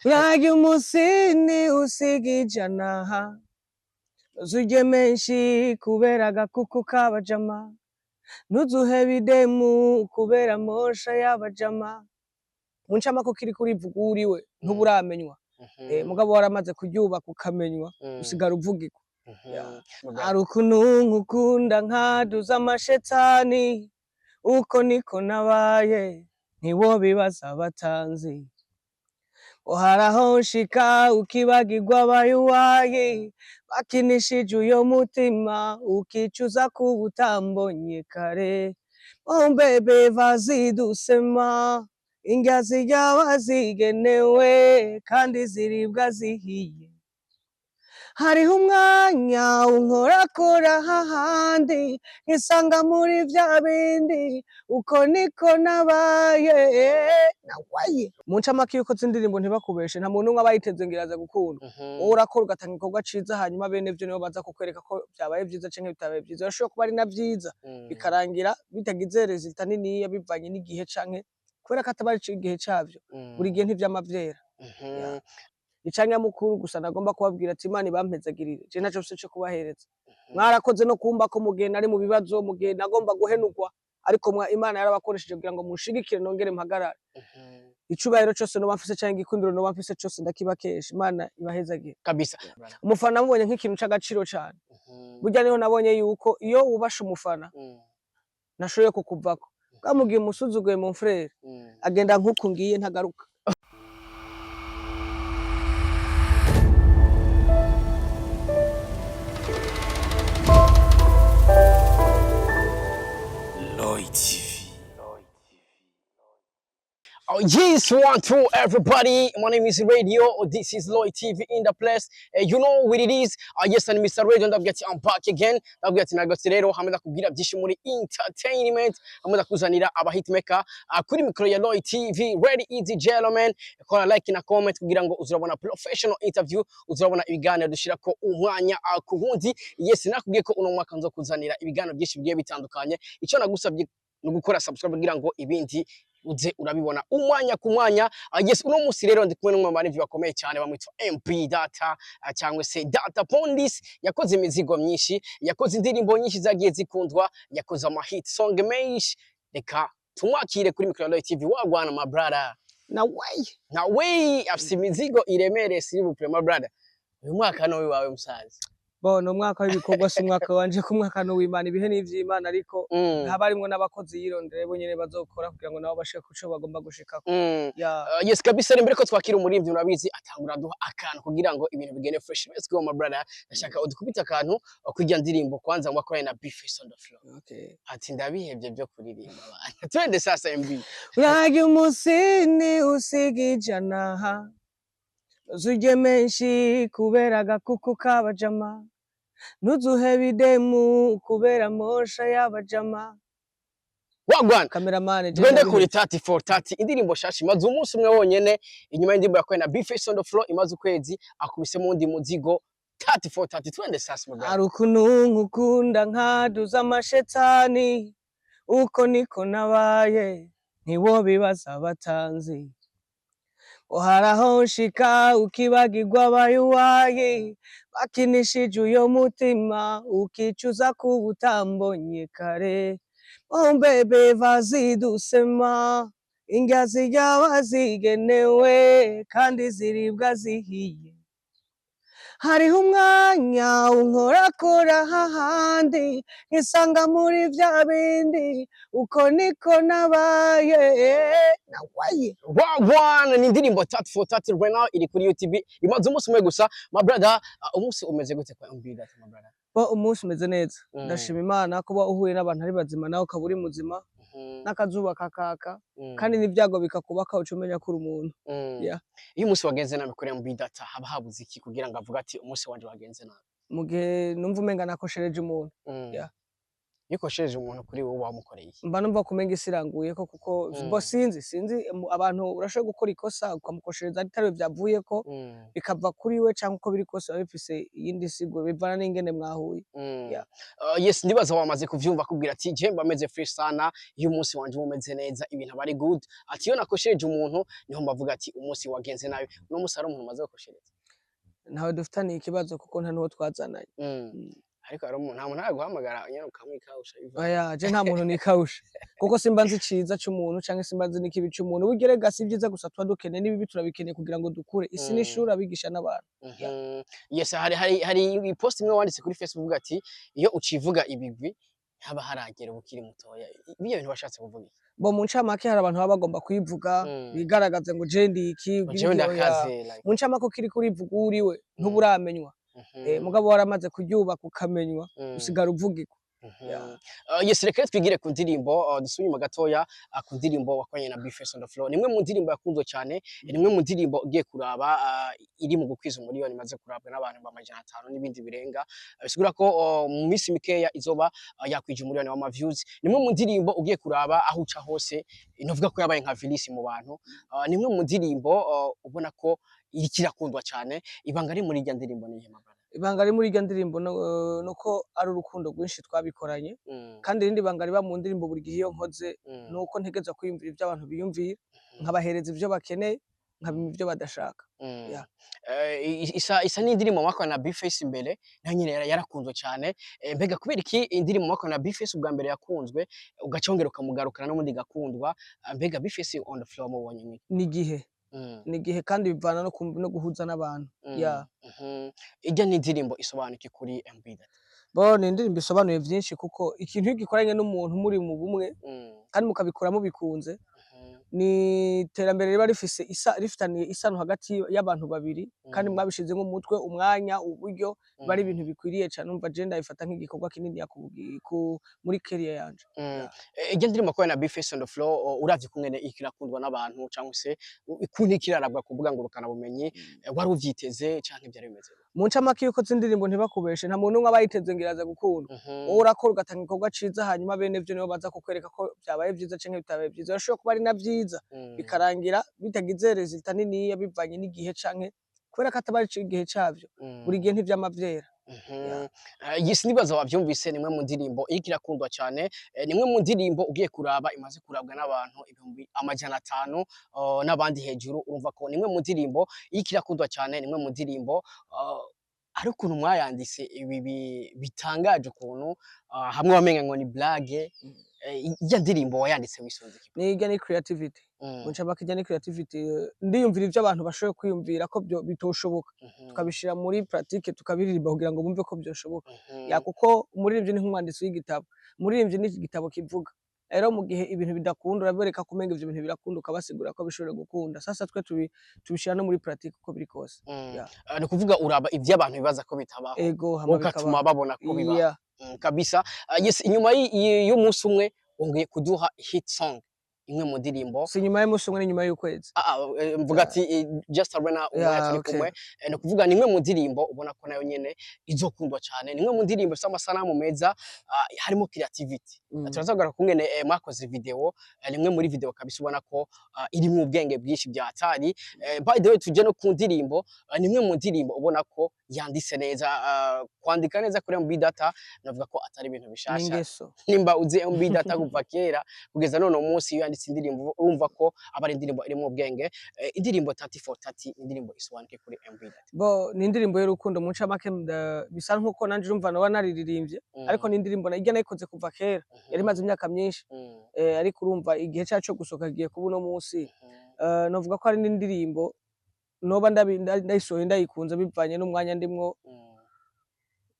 Urarya umusini usiga ijana uzurye menshi kubera agakuku k'abajama ntuzuhebe idemu kubera mosha y'abajama mu ncamake ukiriko urivuga uwuriwe ntuburamenywa mugabo waramaze kuryubaka ukamenywa usigara uvugirwa hari ukuntu nkukunda nkaduza amashetani uko niko nabaye ntiwobibaza abatanzi uharaho nshika ukibagirwa abayuwaye bakinishije uyo mutima ukicuza kuba utambonye kare oh bebe vas-y doucement indya zirya zigenewe kandi ziribwa zihiye hariho umwanya unkorakora hahandi nkisanga muri vya bindi uko niko nabaye mu ncamake yuko z'indirimbo ntibakubeshe nta muntu umwe aba yiteze ngo iraza gukunda wowe urakora ugatanga igikorwa ciza hanyuma bene vyo nibo baza kukwereka ko vyabaye vyiza canke bitabaye vyiza birashobora kuba ari na vyiza bikarangira bitagize resultat niniya bivanye n'igihe canke kubera ko ataba ari igihe cavyo buri gihe ntivyama vyera icanyamukuru gusa nagomba kubabwira ati Imana ibampezagirire je ntaco mfise co kubahereza mwarakoze no kumva ko mugenda ari mu bibazo mugenda agomba guhenurwa ariko Imana yarabakoresheje kugira ngo munshigikire nongere mpagarare icubahiro cose noba mfise canke igikundiro noba mfise cose ndakibakesha Imana ibahezagire kabisa. Umufana mubonye nk'ikintu c'agaciro cane burya niho nabonye yuko iyo wubasha umufana nashoboye kukuvako bwamugiye umusuzuguye mon frère agenda nk'uku ngiye ntagaruka. Oh, yes, 1, 2, everybody. My name is Radio. This is Lloyd TV in the place. You know what it is. Yes, and Mr. Radio, I'm back again. Rero hamwe kubwira byinshi muri entertainment, hamwe kuzanira aba hitmaker kuri mikro ya Lloyd TV. Ready easy gentlemen. Kora like na comment kugira ngo uzurabona professional interview, uzurabona ibiganiro dushira ko umwanya ku wundi. Yes, nakubwiye ko uno mwaka nzo kuzanira ibiganiro byinshi bigiye bitandukanye. Ico nagusabye no gukora subscribe kugira ngo ibindi uze urabibona umwanya ku mwanya. Yes, uno musi rero ndi kumwe n'umwe mu barivyi bakomeye cyane bamwitwa MP Data cyangwa se Data Pondis. Yakoze imizigo myinshi, yakoze indirimbo nyinshi zagiye zikundwa, yakoze ama hit song menshi. Reka tumwakire kuri mikro ya TV. Wagwana my brother. Na way afise imizigo iremereye s'il vous plaît my brother. Uyu mwaka no wiwawe musaza. Bono umwaka w'ibikorwa si umwaka wanje ku mwaka no w'Imana ibihe n'ivy'Imana ariko habarimwo n'abakozi yirondere bo nyene bazokora kugira ngo nabo bashike kuco bagomba gushikako. Yes kabisa mbere ko twakira umurivyi urabizi atangura duha akantu kugira ngo ibintu bigende fresh. Let's go my brother. Ndashaka udukubita akantu kujya ndirimbo kwanza ngo akorane na B-Face on the floor. Okay. Ati ndabihevye byo kuririmba abantu. Twende sasa MB. Urarya umusini usiga ijana uzurye menshi kubera agakuku k'abajama ntuzuhebe idemu kubera mosha y'abajama. Wagwana Cameraman twende kuri 3430 indirimbo shashi imaze umunsi umwe wonyene inyuma y'indirimbo yakoye na B-Face on the floor imaze ukwezi akubise mu ndi muzigo 3430. Twende sasa mu hari ukuntu nkukunda nkaduza amashetani uko niko nabaye ntiwobibaza abatanzi uharaho nshika ukibagirwa abayuwaye bakinishije uyo mutima ukicuza kuba utambonye kare oh bebe vas-y doucement indya zirya zigenewe kandi ziribwa zihiye hariho umwanya unkorakora hahandi nkisanga muri vya bindi uko niko nabaye Wagwana ni indirimbo 3430 right now iri kuri YouTube imaze umunsi umwe gusa. My brother umunsi umeze gute kwa MB Data my brother? Umunsi umeze neza ndashima Imana kuba uhuye n'abantu ari bazima nawe ukaba uri muzima n'akazuba kakaka kandi n'ibyago bikakubaka uca umenya ko uri umuntu. Iyo umunsi wagenze nabi kuri MB Data haba habuze iki kugira ngo avuga ati umunsi wanje wagenze nabi? Mu gihe numva umenga nakoshereje umuntu iyo ukoshereje umuntu kuri wowe wamukoreye iki? mba numva kumenga isi iranguyeko kuko bo sinzi abantu urashobora gukora ikosa ukamukoshereza atari we vyavuyeko bikava kuri we canke uko biri kose biba bifise iyindi siguro bivana n'ingene mwahuye. Yeah. Yes, ndibaza wamaze kuvyumva akubwira ati je mba meze fresh sana iyo umunsi wanje uba umeze neza ibintu aba ari good, ati iyo nakoshereje umuntu niho mbavuga ati umunsi wagenze nabi. Uno munsi hari umuntu umaze gukoshereza? Ntawe dufitaniye ikibazo kuko nta nuwo twazananye. Ariko hari umuntu nta muntu araguhamagara nyene ukamwikawusha biva Oya je nta muntu nikawusha kuko simba nzi iciza c'umuntu canke simba nzi n'ikibi c'umuntu. Burya erega si vyiza gusa tuba dukeneye n'ibibi turabikeneye kugira ngo dukure. Isi n'ishuri abigisha n'abantu. Yes, hari post imwe wanditse kuri Facebook uvuga ati iyo ucivuga ibigwi haba haragera ubukiri mutoya. Ibyo bintu washatse kuvuga iki? Bo mu ncamake hari abantu baba bagomba kwivuga bigaragaze ngo je ndi iki Jewe ndakaze like. mu ncamake ukiriko urivuga uriwe ntuburamenywa. Mugabo waramaze kuryubaka ukamenywa usigara uvugirwa. Yes, reka twigire ku ndirimbo dusubire mu gatoya ku ndirimbo wakoranye na Bface on the floor. Nimwe mu ndirimbo yakunzwe cyane, nimwe mu ndirimbo ugiye kuraba iri mu gukwiza umuriyoni imaze kurabwa n'abantu b'amajana 5 n'ibindi birenga. Bisigura ko mu minsi mikeya izoba yakwije umuriyoni w'ama views. Nimwe mu ndirimbo ugiye kuraba aho uca hose inovuga ko yabaye nka Vilisi mu bantu. Nimwe mu ndirimbo ubona ko iri kirakundwa cyane. Ibanga ari muri irya ndirimbo ni ihema. Ibanga ari muri irya ndirimbo nuko ari urukundo rwinshi twabikoranye kandi irindi banga riba mu ndirimbo buri gihe iyo nkoze nuko ntegeza kwiyumvira ivyo abantu biyumvira nkabahereza ivyo bakeneye nkabima ivyo badashaka. Isa n'indirimbo mwakoranye na Bface imbere nayo nyene yarakunzwe cyane. Mbega kubera iki indirimbo mwakoranye na Bface ubwa mbere yakunzwe ugacongera ukamugarukana n'ubundi gakundwa? Mbega Bface on the floor mubonye mwiki? Ni igihe kandi bivana no guhuza n'abantu. Ijya ni indirimbo isobanuye kuri MB Data. Bo ni indirimbo isobanuye vyinshi kuko ikintu iyo gikoranye n'umuntu muri mu bumwe kandi mukabikoramo bikunze ni iterambere riba rifitaniye isano hagati y'abantu babiri kandi mwabishizemo umutwe umwanya uburyo bari ibintu bikwiriye cyane. Umva je ndabifata nk'igikorwa kinini muri career yanje. Ijya ndirimbo ko na Bface on the floor uravye kumwene ikirakundwa n'abantu cyangwa se ikuntu ikirarabwa kuvuga ngo rukana bumenyi wari uvyiteze canke byari bimeze? Mu ncamake yuko zindirimbo ntibakubeshe nta muntu umwe abayiteze ngiraza gukunda. Wowe urakora ugatanga igikorwa ciza hanyuma bene vyo nibo baza kukwereka ko byabaye vyiza canke bitabaye vyiza. Urashobora kuba ari na vyiza bikarangira bitagize resulta niniya bivanye n'igihe canke kubera ko ataba ari igihe cavyo buri gihe ntivyama vyera. Yes, nibaza wavyumvise nimwe mu ndirimbo ikirakundwa cyane. Nimwe mu ndirimbo ugiye kuraba imaze kurabwa n'abantu 500 n'abandi hejuru. Urumva ko nimwe mu ndirimbo ikirakundwa cyane, nimwe mu ndirimbo ari ukuntu mwayanditse ibi bitangaje ukuntu hamwe wamenga ngo ni blague. Ijya ndirimbo wayanditse wisunze iki? Nijya ni creativity. Uncabaka ijya ni creativity ndiyumvira ivyo abantu bashoboye kwiyumvira ko byo bitoshoboka tukabishira muri pratique tukabiririmba kugira ngo bumve ko byoshoboka. Kuko umuririmbyi ni nk'umwanditsi w'igitabo, umuririmbyi ni igitabo kivuga. Rero mu gihe ibintu bidakunda urabereka kumenga ivyo bintu birakunda ukabasigura ko bishobora gukunda. Sasa twe tubishira no muri pratique uko biri kose. Ni kuvuga uraba ivyo abantu bibaza ko bitabaho ukatuma babona ko bibaho kabisa. Yes, inyuma y'umunsi umwe wongeye kuduha hit song imwe mu ndirimbo. Si nyuma y'umunsi umwe ni nyuma y'ukwezi. Mvuga ati just arena umwanya turi kumwe. No kuvuga nimwe mu ndirimbo ubona ko nayo nyene izokundwa cyane. Nimwe mu ndirimbo ifite amasanamu meza harimo creativity. Turazagara kungene mwakoze video. Nimwe muri video kabisa ubona ko iri mu ubwenge bwinshi bya atari. By the way tuje no ku ndirimbo nimwe mu ndirimbo ubona ko yanditse neza. Kwandika neza kuri MB Data navuga ko atari ibintu bishasha. Nimba uzi MB Data kuva kera kugeza none umunsi yanditse indirimbo urumva ko aba ari indirimbo iri mu ubwenge. Indirimbo 30 indirimbo isobanuye kuri MB Data. Bo ni indirimbo y'urukundo mu ncamake bisa nkuko nanje urumva no wanaririmbye ariko ni indirimbo najya nayikoze kuva kera yari maze imyaka myinshi. Ariko urumva igihe cyacu gusoka giye kuba no munsi novuga ko ari n'indirimbo noba ndayisohoye ndayikunze bivanye n'umwanya ndimwo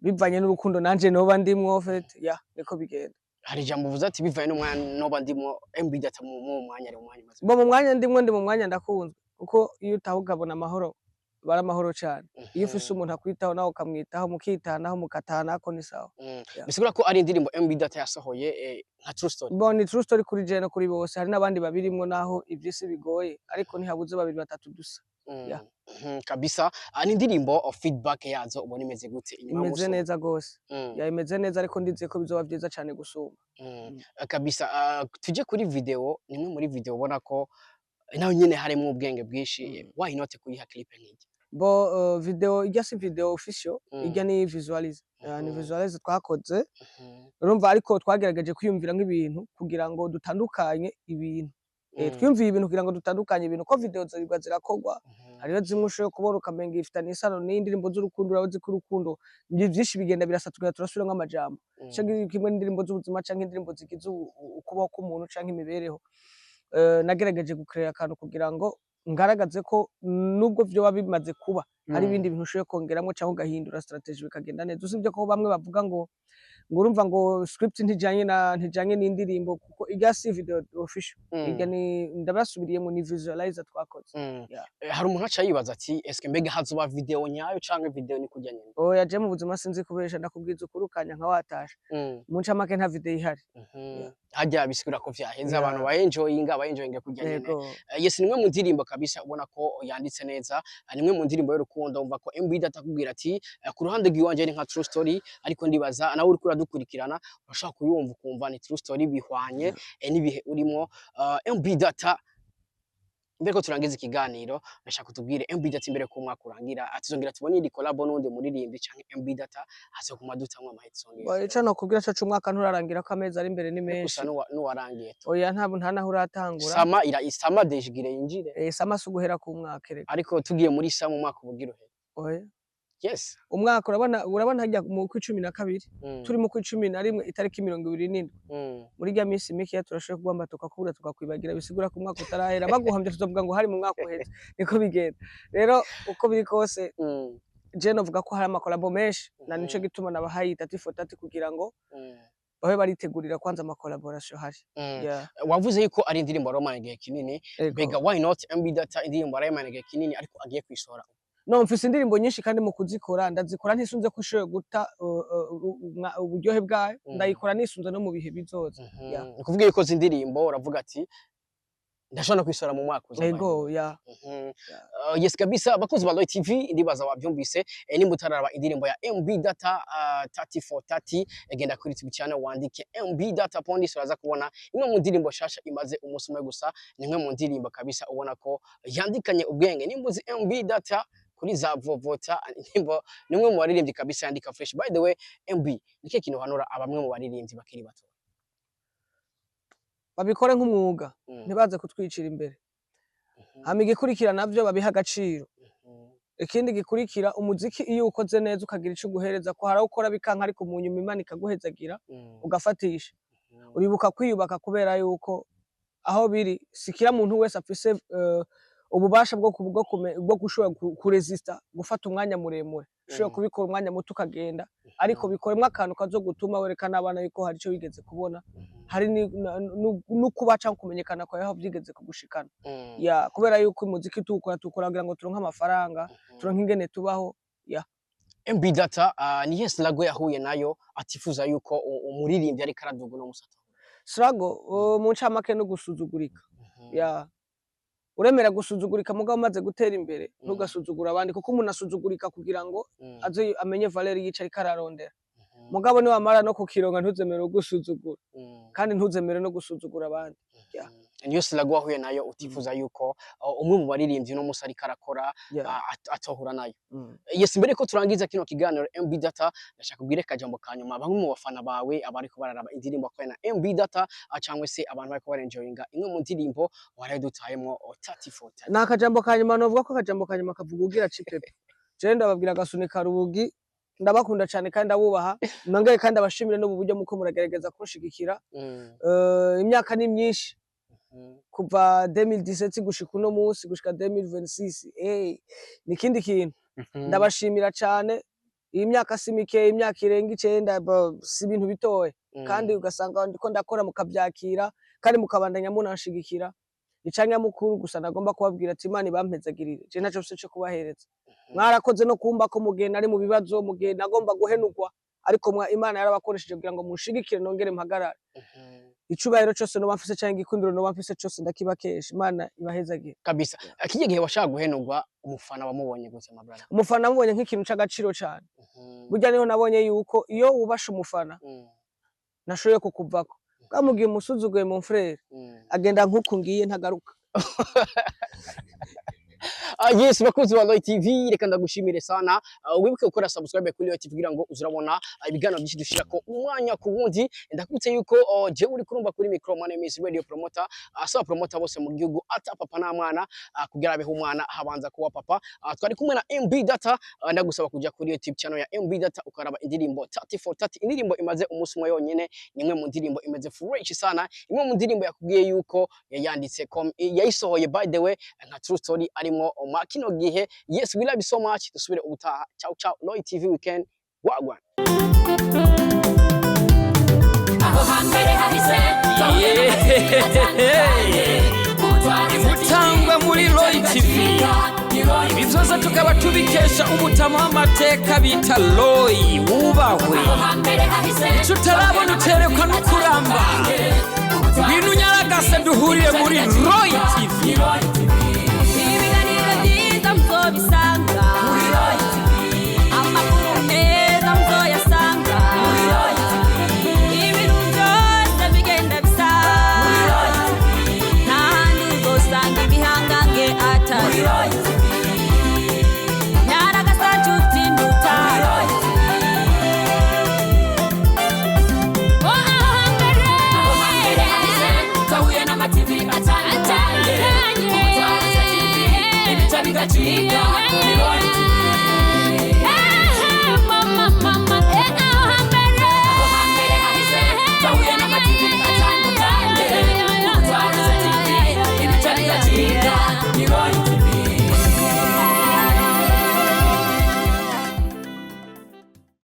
bivanye n'urukundo nanje noba ndimwo niko bigenda. Hari jambo uvuze ati bivanye n'umwanya noba ndimwo MB Data mu mwanya ari umwanya maze. Bo mu mwanya ndimwo ndi mu mwanya ndakunzwe kuko iyo utahugabona amahoro bara amahoro cyane. Iyo ufise umuntu akwitaho nawe ukamwitaho mukitanaho mukatanako ni sawa. Bisigura ko ari indirimbo MB Data yasohoye nka true story. Bo ni true story kuri je no kuri bose. Hari n'abandi babirimwo naho ivyisi bigoye ariko ntihabuze babiri batatu dusa. yeah. Kabisa ni indirimbo feedback yazo ubona imeze gute inyuma Imeze neza gose. Mm. Yeah, imeze neza ariko ndizeye ko bizoba vyiza cane gusumba. Kabisa tuje kuri video nimwe muri video ubona ko naho nyene harimo ubwenge bwinshi why not kuyiha clip nk'iki Bo video irya si video official irya ni visualize. Ni visualize twakoze. Urumva ariko twagerageje kwiyumvira nk'ibintu kugira ngo dutandukanye ibintu. Twiyumviye ibintu kugira ngo dutandukanye ibintu ko video zirigwa zirakogwa. Hariho zimwe ushoboye kubona ukamenga ifitanye isano n'indirimbo z'urukundo urazi ko urukundo byinshi bigenda birasatuka turasubira nk'amajambo. Cyo kimwe n'indirimbo z'ubuzima canke indirimbo zigize ukubaho k'umuntu canke imibereho. Nagerageje gucreate akantu kugira ngo ngaragaze ko nubwo vyoba bimaze kuba hari ibindi bintu ushoboye kongeramo cyangwa ugahindura strategy bikagenda neza. Usibye ko bamwe bavuga ngo urumva ngo script ntijanye n'indirimbo kuko irya si video official irya ni ndabasubiriyemo ni visualizer twakoze. Hari umuntu aca yibaza ati eske mbega hazoba video nyayo canke video ni kujya nyene oya je mu buzima sinzi kubesha ndakubwiza ukurukanya nka watasha mu ncamake nta video ihari. Hajya bisigura ko vyaheze abantu ba enjoyinga kujya nyene. Yes nimwe mu ndirimbo kabisa ubona ko yanditse neza nimwe mu ndirimbo y'urukundo umva ko MB datakubwira ati ku ruhande rw'iwanje ni nka true story ariko ndibaza nawe uri dukurikirana urashaka kuyumva ukumva ni true story bihwanye n'ibihe urimo. MB Data mbere ko turangiza ikiganiro ndashaka kutubwire MB Data imbere ko mwaka urangira atizongera tubone iri collab n'undi muririmbi canke MB Data azo kumadutamwe amahitsongera ico no kubwira cyo umwaka nturarangira ko amezi ari imbere ni menshi n'uwarangiye oya nta naho uratangura sama dejigire yinjire sama suguhera ku mwaka reka ariko tugiye muri sama umwaka ubugira uhe oya yes umwaka urabona hajya mu 12 turi mu 11 itariki 27 muri rya minsi mike turashoye kugwamba tukakubura tukakwibagira bisigura ko umwaka utarahera baguhamye tuzovuga ngo hari mu mwaka uheze niko bigenda rero uko biri kose je novuga ko hari amakolabo menshi na nico gituma nabahaye 30 kugira ngo babe baritegurira kwanza amacollaboration hari. Wavuze yuko ari indirimbo romance igihe kinini bega why not MB Data indirimbo romance igihe kinini ariko agiye kwisohora no mfise indirimbo nyinshi kandi mu kuzikora ndazikora ntisunze ko ishoye guta uburyohe bwayo ndayikora nisunze no mu bihe bizoza. Kuvuga yuko zindirimbo uravuga ati ndashobora kwisora mu mwaka uza. Yego yes kabisa bakozi ba Loy TV ndibaza wabyumvise nimba utararaba indirimbo ya MB Data 3430 egenda kuri YouTube channel wandike MB Data pondi uraza kubona imwe mu ndirimbo shasha imaze umunsi umwe gusa nimwe mu ndirimbo kabisa ubona ko yandikanye ubwenge nimbuzi MB Data kuri za vovota nimwe mu baririmbyi kabisa yandika fresh. By the way MB nike kintu hanura abamwe mu baririmbyi bakiri bato babikore nk'umwuga ntibaze kutwicira imbere hama igikurikira navyo babiha agaciro. Ikindi gikurikira umuziki iyo ukoze neza ukagira ico guhereza ko haraho ukora bikanka ariko mu nyuma Imana ikaguhezagira ugafatisha uribuka kwiyubaka kubera yuko aho biri sikira muntu wese afise ububasha bwo gushobora kuresista gufata umwanya muremure ushobora kubikora umwanya muto ukagenda ariko bikoremwe akantu kazo gutuma werekana abana yuko hari ico bigeze kubona hari no kubaca kumenyekana kwa yaho byigeze kugushikana kubera yuko umuziki tukora kugira ngo turonke amafaranga turonke ingene tubaho MB Data ni yes lago yahuye nayo atifuza yuko umuririmbyi ari karadugo no musata strago mu ncamake no gusuzugurika uremera gusuzugurika mugabo maze gutera imbere ntugasuzugura abandi kuko umuntu asuzugurika kugira ngo aze amenye valeur yica ari kararondera mugabo ni wamara no kukironga ntuzemere gusuzugura kandi ntuzemere no gusuzugura abandi. Niyo silago wahuye nayo utifuza yuko umwe mu baririmbyi no musari karakora atohura nayo. Yes mbere ko turangiza kino kiganiro MB Data ndashaka kubwire kajambo kanyuma bamwe mu bafana bawe abariko bararaba indirimbo kwa na MB Data acangwe se abantu bariko barenjoyinga imwe mu ndirimbo waraye dutayemo 34. Na kajambo kanyuma novuga ko kajambo kanyuma kavuga ugira cipepe je ndababwira gasunika rubugi ndabakunda cyane kandi abubaha nangaye kandi abashimire no buryo muko muragerageza kunshigikira imyaka ni myinshi kuva 2017 gushika uno munsi gushika 2026 nikindi kintu ndabashimira cyane iyi myaka simike imyaka irenga 9 si ibintu bitoye kandi ugasanga ndiko ndakora mukabyakira kandi mukabandanya munashigikira icanya mukuru gusa nagomba kubabwira ati Imana ibampezagirire je ntaco cyo kubahereza mwarakoze no kumba ko mugenda ari mu bibazo mugenda agomba guhenurwa ariko Imana yarabakoresheje kugira ngo mushigikire nongere mpagarare icubahiro cyose no bafise cyangwa igikundiro no bafise cyose ndakibakesha Imana ibahezagire kabisa. Kijye gihe washaka guhenurwa umufana wamubonye gute my brother? Umufana mubonye nk'ikintu c'agaciro cyane. Burya niho nabonye yuko iyo wubasha umufana nashoboye kukuvako. Kamugiye umusuzuguye mon frère agenda nkuko ngiye ntagaruka. Yes, bakunzi ba Loy TV, reka ndagushimire sana. Wibuke gukora subscribe kuri Loy TV kugira ngo uzurabona ibiganiro byinshi dushira ko umwanya ku wundi. Ndakubitse yuko je uri kurumva kuri micro, my name is Radio Promoter. Asa promoter bose mu gihugu ata papa na mwana kugira abeho umwana habanza kuba papa. Twari kumwe na MB Data, ndagusaba kuja kuri YouTube channel ya MB Data ukaraba indirimbo 30 indirimbo imaze umunsi umwe yonyene, nimwe mu ndirimbo imeze fresh sana, imwe mu ndirimbo yakubwiye yuko yayanditse yayisohoye by the way nka true story arimo makino gihe. Yes, we love you so much. Dusubire ubutaha. Ciao ciao. Loy TV weekend. Wagwan. Mutangwa muri Loy TV. Ibizoza tukaba tubikesha umutama w'amateka bita Loy wubahwe. Tutarabona uterekwa no kuramba. Bintu nyaragase duhuriye muri Loy TV. Bisanga